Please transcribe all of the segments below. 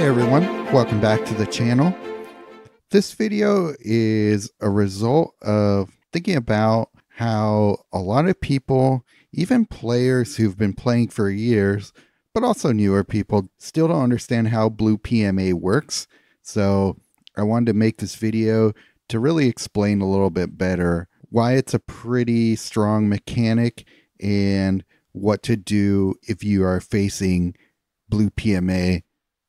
Hey everyone, welcome back to the channel. This video is a result of thinking about how a lot of people, even players who've been playing for years, but also newer people, still don't understand how blue PMA works. So I wanted to make this video to really explain a little bit better why it's a pretty strong mechanic and what to do if you are facing blue PMA,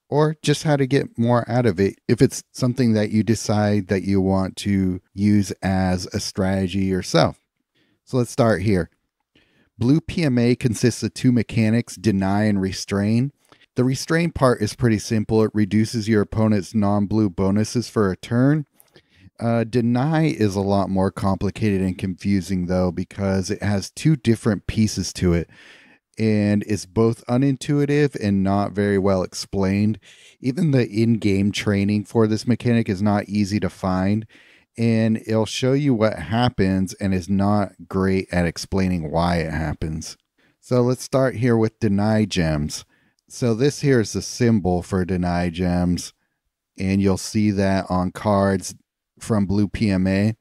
or just how to get more out of it if it's something that you decide that you want to use as a strategy yourself. So let's start here. Blue PMA consists of two mechanics, deny and restrain. The restrain part is pretty simple. It reduces your opponent's non-blue bonuses for a turn. Deny is a lot more complicated and confusing though, because it has two different pieces to it. And it's both unintuitive and not very well explained. Even the in-game training for this mechanic is not easy to find, and it'll show you what happens and is not great at explaining why it happens. So let's start here with deny gems. So this here is the symbol for deny gems, and you'll see that on cards from blue PMA.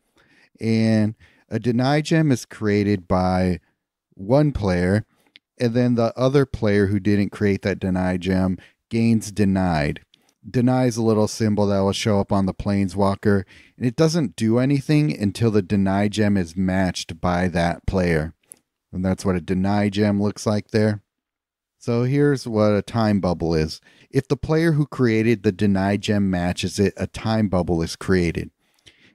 And a deny gem is created by one player, and then the other player who didn't create that deny gem gains denied. Deny is a little symbol that will show up on the Planeswalker, and it doesn't do anything until the deny gem is matched by that player. And that's what a deny gem looks like there. So here's what a time bubble is. If the player who created the deny gem matches it, a time bubble is created.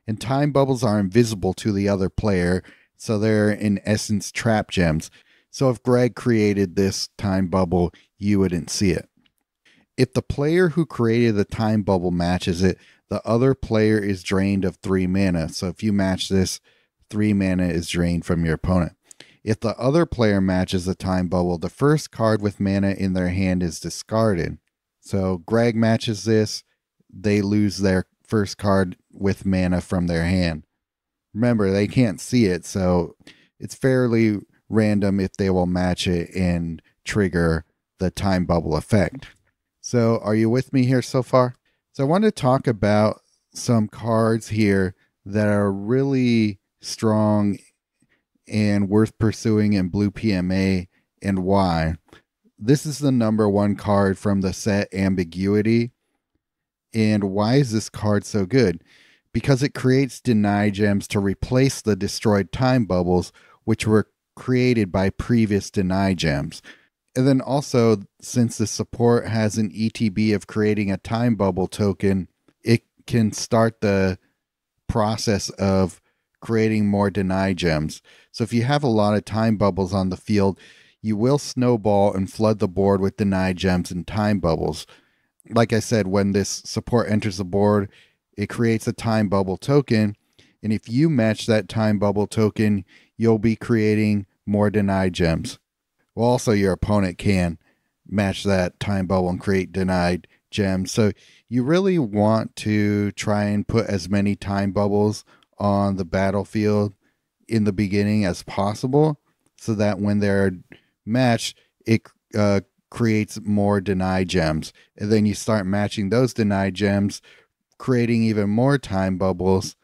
And time bubbles are invisible to the other player, so they're in essence trap gems. So if Greg created this time bubble, you wouldn't see it. If the player who created the time bubble matches it, the other player is drained of 3 mana. So if you match this, 3 mana is drained from your opponent. If the other player matches the time bubble, the first card with mana in their hand is discarded. So Greg matches this, they lose their first card with mana from their hand. Remember, they can't see it, so it's fairly random if they will match it and trigger the time bubble effect. So are you with me here so far? So I want to talk about some cards here that are really strong and worth pursuing in blue PMA and why. This is the number one card from the set Ambiguity. And why is this card so good? Because it creates deny gems to replace the destroyed time bubbles, which were created by previous deny gems. And then also, since the support has an ETB of creating a time bubble token, it can start the process of creating more deny gems. So if you have a lot of time bubbles on the field, you will snowball and flood the board with deny gems and time bubbles. Like I said, when this support enters the board, it creates a time bubble token. And if you match that time bubble token, you'll be creating more denied gems. Well, also your opponent can match that time bubble and create denied gems. So you really want to try and put as many time bubbles on the battlefield in the beginning as possible, so that when they're matched, it creates more denied gems. And then you start matching those denied gems, creating even more time bubbles,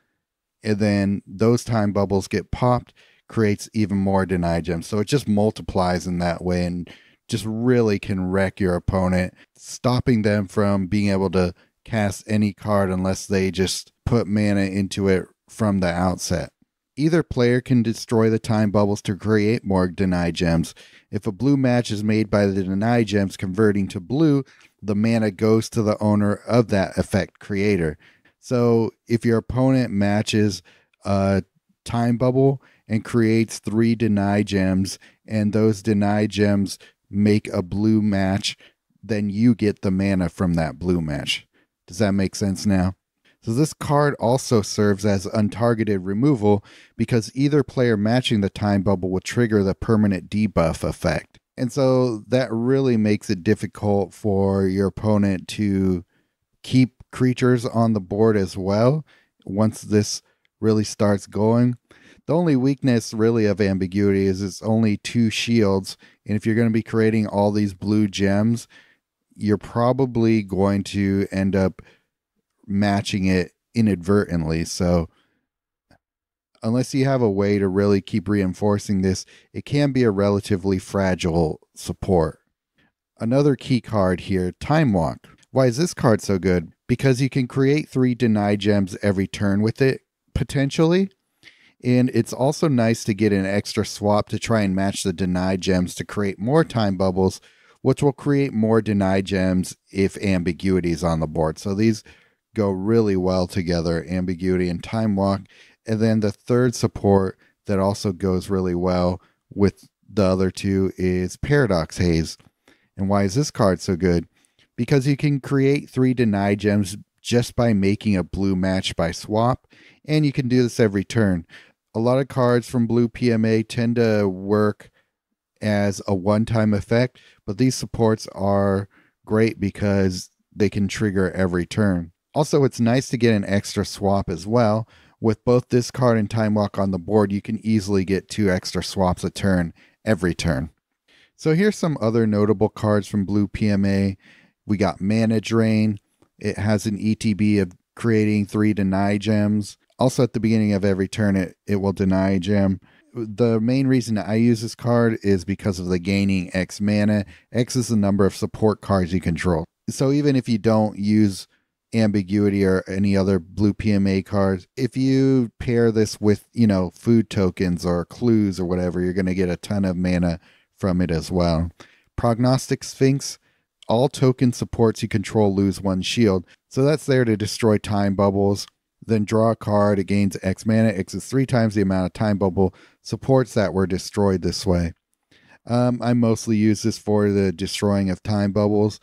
and then those time bubbles get popped, creates even more denied gems. So it just multiplies in that way and just really can wreck your opponent, stopping them from being able to cast any card unless they just put mana into it from the outset. Either player can destroy the time bubbles to create more denied gems. If a blue match is made by the denied gems converting to blue, the mana goes to the owner of that effect creator. So if your opponent matches a time bubble and creates 3 deny gems, and those deny gems make a blue match, then you get the mana from that blue match. Does that make sense now? So this card also serves as untargeted removal, because either player matching the time bubble will trigger the permanent debuff effect. And so that really makes it difficult for your opponent to keep creatures on the board as well once this really starts going. The only weakness really of Ambiguity is it's only 2 shields, and if you're going to be creating all these blue gems, you're probably going to end up matching it inadvertently. So unless you have a way to really keep reinforcing this, it can be a relatively fragile support. Another key card here, Time Walk. Why is this card so good? Because you can create 3 deny gems every turn with it, potentially. And it's also nice to get an extra swap to try and match the deny gems to create more time bubbles, which will create more deny gems if ambiguity is on the board. So these go really well together, ambiguity and time walk. And then the third support that also goes really well with the other two is Paradox Haze. And why is this card so good? Because you can create 3 deny gems just by making a blue match by swap, and you can do this every turn. A lot of cards from blue PMA tend to work as a one-time effect, but these supports are great because they can trigger every turn. Also, it's nice to get an extra swap as well. With both this card and Time Walk on the board, you can easily get 2 extra swaps a turn every turn. So here's some other notable cards from blue PMA. We got Mana Drain. It has an ETB of creating 3 deny gems. Also, at the beginning of every turn, it will deny a gem. The main reason I use this card is because of the gaining X mana. X is the number of support cards you control. So even if you don't use ambiguity or any other blue PMA cards, if you pair this with, food tokens or clues or whatever, you're going to get a ton of mana from it as well. Prognostic Sphinx. All token supports you control lose 1 shield. So that's there to destroy time bubbles. Then draw a card. It gains X mana. X is 3 times the amount of time bubble supports that were destroyed this way. I mostly use this for the destroying of time bubbles.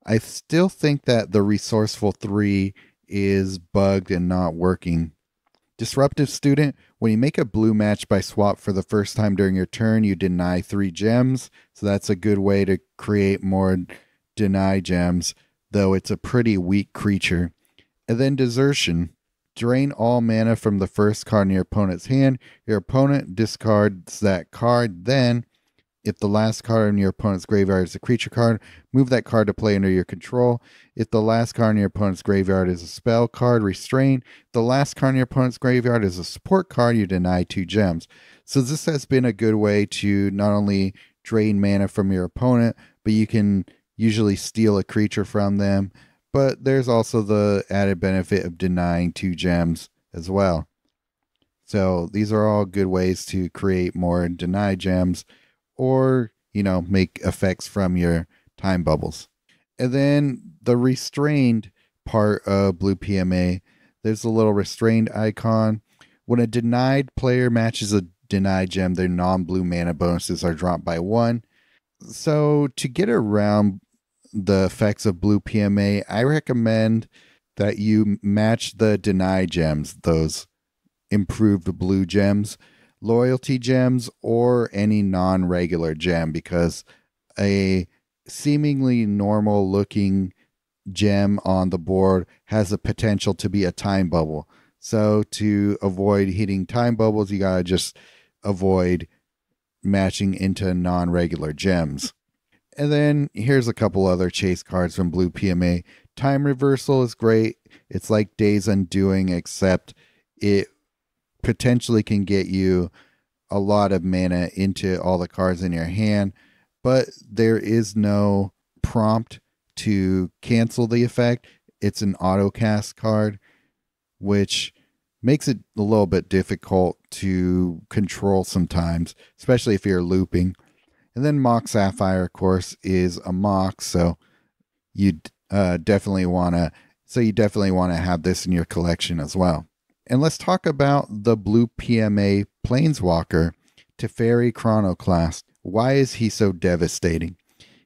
I still think that the Resourceful 3 is bugged and not working. Disruptive Student. When you make a blue match by swap for the first time during your turn, you deny 3 gems. So that's a good way to create more deny gems, though it's a pretty weak creature. And then Desertion. Drain all mana from the first card in your opponent's hand. Your opponent discards that card. Then, if the last card in your opponent's graveyard is a creature card, move that card to play under your control. If the last card in your opponent's graveyard is a spell card, Restrain. If the last card in your opponent's graveyard is a support card, you deny 2 gems. So this has been a good way to not only drain mana from your opponent, but you can usually steal a creature from them. But there's also the added benefit of denying 2 gems as well. So these are all good ways to create more deny gems or, make effects from your time bubbles. And then the restrained part of blue PMA, there's a little restrained icon. When a denied player matches a denied gem, their non-blue mana bonuses are dropped by 1. So to get around the effects of blue PMA, I recommend that you match the deny gems, those improved blue gems, loyalty gems, or any non-regular gem, because a seemingly normal looking gem on the board has the potential to be a time bubble. So to avoid hitting time bubbles, you gotta just avoid matching into non-regular gems. And then here's a couple other chase cards from blue PMA. Time Reversal is great. It's like Days Undoing, except it potentially can get you a lot of mana into all the cards in your hand, but there is no prompt to cancel the effect. It's an auto cast card, which makes it a little bit difficult to control sometimes, especially if you're looping. And then Mox Sapphire, of course, is a Mox, so you definitely want to have this in your collection as well. And let's talk about the blue PMA Planeswalker, Teferi Chronoclast. Why is he so devastating?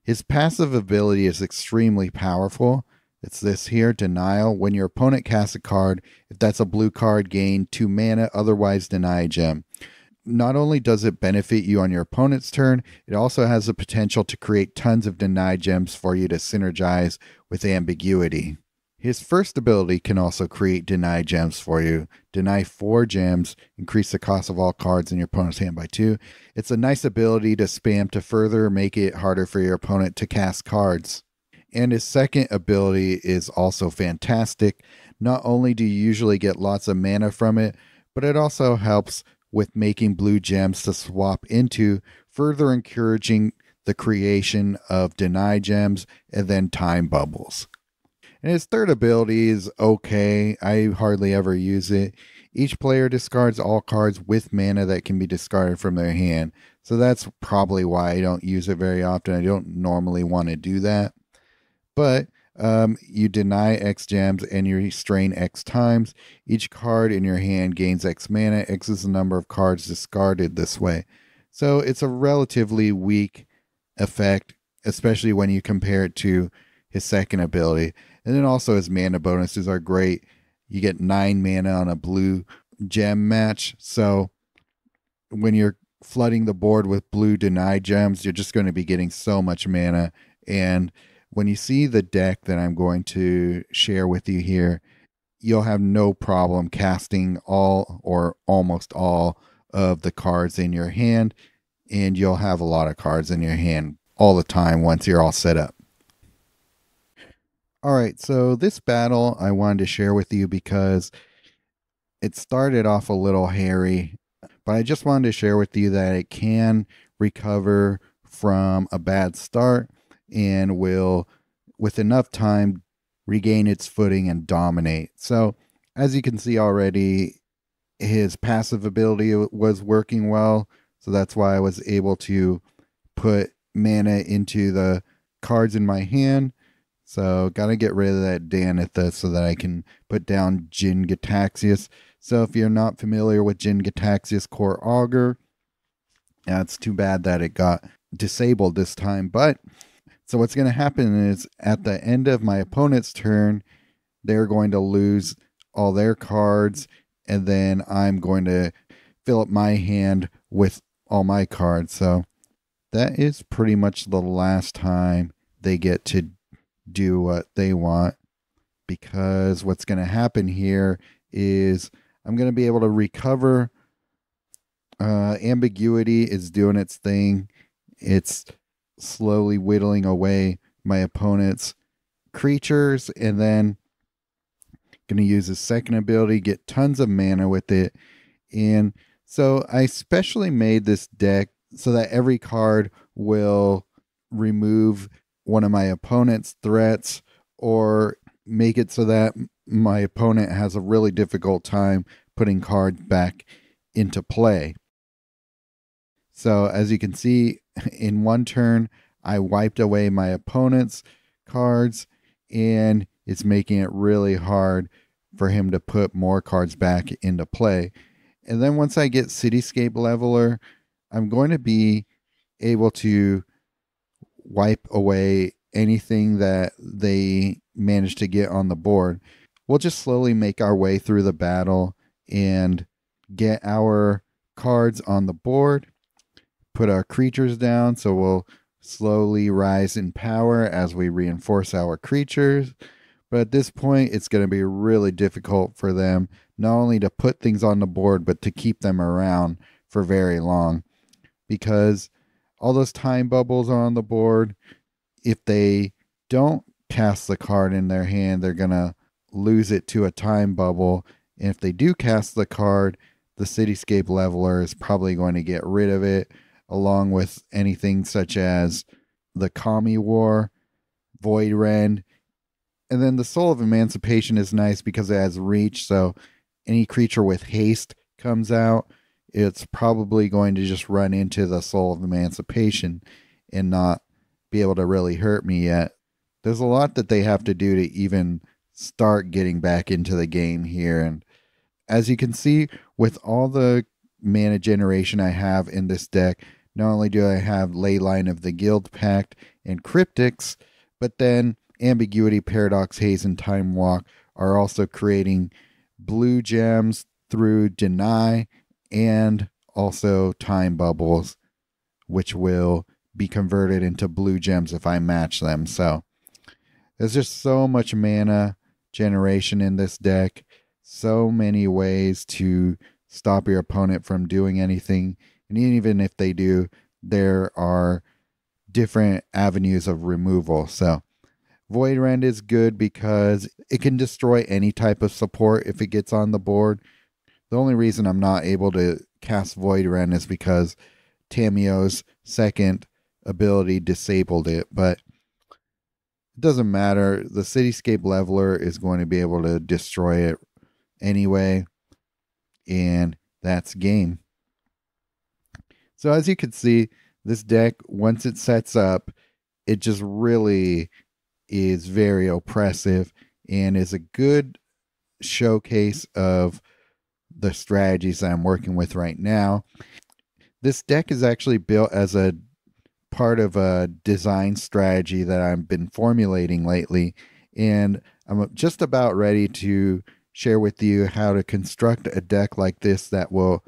His passive ability is extremely powerful. It's this here, Denial. When your opponent casts a card, if that's a blue card, gain 2 mana, otherwise deny a gem. Not only does it benefit you on your opponent's turn, it also has the potential to create tons of denied gems for you to synergize with ambiguity. His first ability can also create denied gems for you. Deny 4 gems, increase the cost of all cards in your opponent's hand by 2. It's a nice ability to spam to further make it harder for your opponent to cast cards. And his second ability is also fantastic. Not only do you usually get lots of mana from it, but it also helps with making blue gems to swap into, further encouraging the creation of deny gems and then time bubbles. And his third ability is okay. I hardly ever use it. Each player discards all cards with mana that can be discarded from their hand. So that's probably why I don't use it very often. I don't normally want to do that. But you deny X gems and you restrain X times. Each card in your hand gains X mana. X is the number of cards discarded this way. So it's a relatively weak effect, especially when you compare it to his second ability. And then also his mana bonuses are great. You get 9 mana on a blue gem match. So when you're flooding the board with blue denied gems, you're just going to be getting so much mana. And when you see the deck that I'm going to share with you here, you'll have no problem casting all or almost all of the cards in your hand. And you'll have a lot of cards in your hand all the time once you're all set up. All right, so this battle I wanted to share with you because it started off a little hairy, but I just wanted to share with you that it can recover from a bad start and will, with enough time, regain its footing and dominate. So, as you can see already, his passive ability was working well, so that's why I was able to put mana into the cards in my hand. So, gotta get rid of that Danitha so that I can put down Jin Gitaxias. So, if you're not familiar with Jin Gitaxias Core Augur, it's too bad that it got disabled this time. But, so what's going to happen is at the end of my opponent's turn, they're going to lose all their cards, and then I'm going to fill up my hand with all my cards. So, that is pretty much the last time they get to do what they want, because what's going to happen here is I'm going to be able to recover. Ambiguity is doing its thing. It's slowly whittling away my opponent's creatures, and then going to use his second ability, get tons of mana with it. And so I specially made this deck so that every card will remove one of my opponent's threats or make it so that my opponent has a really difficult time putting cards back into play. So as you can see, in one turn, I wiped away my opponent's cards, and it's making it really hard for him to put more cards back into play. And then once I get Cityscape Leveler, I'm going to be able to wipe away anything that they manage to get on the board. We'll just slowly make our way through the battle and get our cards on the board, put our creatures down, so we'll slowly rise in power as we reinforce our creatures. But at this point, it's going to be really difficult for them not only to put things on the board, but to keep them around for very long, because all those time bubbles are on the board. If they don't cast the card in their hand, they're going to lose it to a time bubble. And if they do cast the card, the Cityscape Leveler is probably going to get rid of it, along with anything such as the Kami War, Void Rend. And then the Soul of Emancipation is nice because it has reach, so any creature with haste comes out, it's probably going to just run into the Soul of Emancipation and not be able to really hurt me yet. There's a lot that they have to do to even start getting back into the game here. And as you can see, with all the mana generation I have in this deck, not only do I have Leyline of the Guild Pact and Cryptics, but then Ambiguity, Paradox, Haze, and Time Walk are also creating blue gems through Deny and also Time Bubbles, which will be converted into blue gems if I match them. So there's just so much mana generation in this deck, so many ways to stop your opponent from doing anything. And even if they do, there are different avenues of removal. So Void Rend is good because it can destroy any type of support if it gets on the board. The only reason I'm not able to cast Void Rend is because Tamiyo's second ability disabled it, but it doesn't matter. The Cityscape Leveler is going to be able to destroy it anyway, and that's game. So as you can see, this deck, once it sets up, it just really is very oppressive and is a good showcase of the strategies that I'm working with right now. This deck is actually built as a part of a design strategy that I've been formulating lately, and I'm just about ready to share with you how to construct a deck like this that will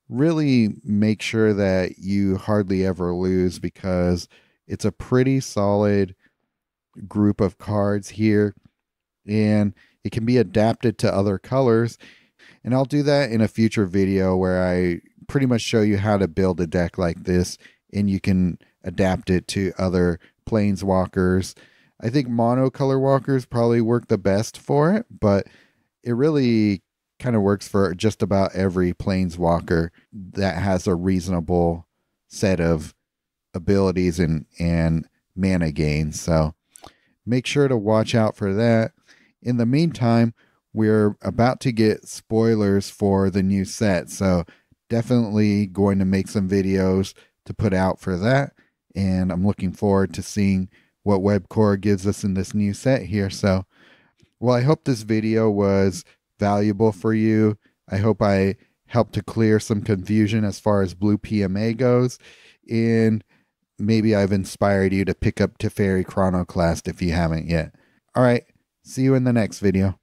really make sure that you hardly ever lose, because it's a pretty solid group of cards here, and it can be adapted to other colors. And I'll do that in a future video where I pretty much show you how to build a deck like this, and you can adapt it to other planeswalkers. I think monocolor walkers probably work the best for it, but it really kind of works for just about every planeswalker that has a reasonable set of abilities and mana gains. So make sure to watch out for that. In the meantime, we're about to get spoilers for the new set, so definitely going to make some videos to put out for that, and I'm looking forward to seeing what Webcore gives us in this new set here. So, well, I hope this video was valuable for you. I hope I helped to clear some confusion as far as blue PMA goes, and maybe I've inspired you to pick up Teferi Chronoclast if you haven't yet. All right, see you in the next video.